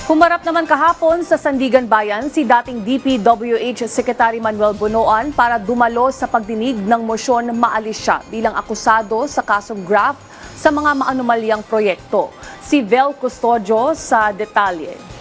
Humarap naman kahapon sa Sandigan Bayan si dating DPWH Secretary Manuel Bunoan para dumalo sa pagdinig ng mosyon maalis siya bilang akusado sa kasong graft sa mga maanumalyang proyekto. Si Vel Custodio sa detalye.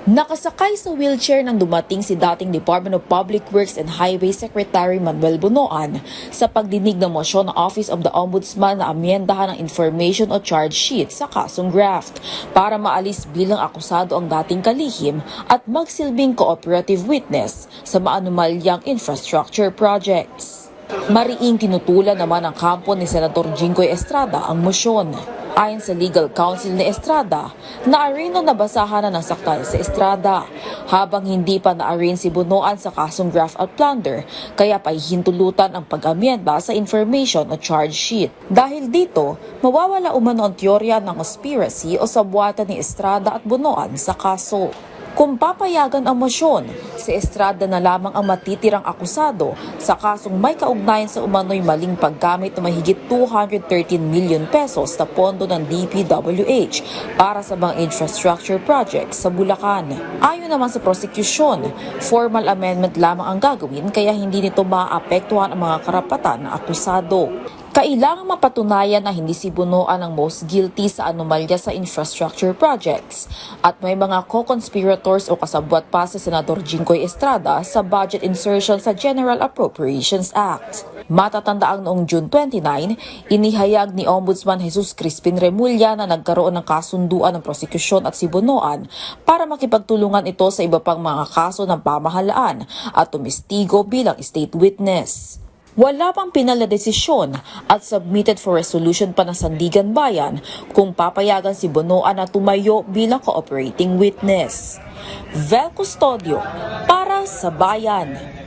Nakasakay sa wheelchair nang dumating si dating Department of Public Works and Highway Secretary Manuel Bunoan sa pagdinig ng mosyon ng Office of the Ombudsman na amyendahan ng information o charge sheet sa kasong graft para maalis bilang akusado ang dating kalihim at magsilbing cooperative witness sa maanumalyang infrastructure projects. Mariing tinutulan naman ang kampo ni Senator Jinggoy Estrada ang mosyon. Ayon sa legal counsel ni Estrada, naarin o nabasahan na ng saktal si Estrada habang hindi pa naarin si Bunoan sa kasong graft at plunder kaya pahihintulutan ang pag-amyenda sa information o charge sheet. Dahil dito, mawawala umano ang teorya ng conspiracy o sabwatan ni Estrada at Bunoan sa kaso. Kung papayagan ang mosyon, si Estrada na lamang ang matitirang akusado sa kasong may kaugnayan sa umano'y maling paggamit ng mahigit 213 million pesos na pondo ng DPWH para sa mga infrastructure projects sa Bulacan. Ayon naman sa prosecution, formal amendment lamang ang gagawin kaya hindi nito maaapektuhan ang mga karapatan ng akusado. Kailangang mapatunayan na hindi si Bunoan ang most guilty sa anomalya sa infrastructure projects at may mga co-conspirators o kasabwat pa sa Senador Jinggoy Estrada sa budget insertion sa General Appropriations Act. Matatandaang noong June 29, inihayag ni Ombudsman Jesus Crispin Remulla na nagkaroon ng kasunduan ng prosekusyon at si Bunoan para makipagtulungan ito sa iba pang mga kaso ng pamahalaan at tumistigo bilang state witness. Wala pang pinal na desisyon at submitted for resolution pa ng Sandigan Bayan kung papayagan si Bunoan na tumayo bilang cooperating witness. Vel Custodio para sa Bayan.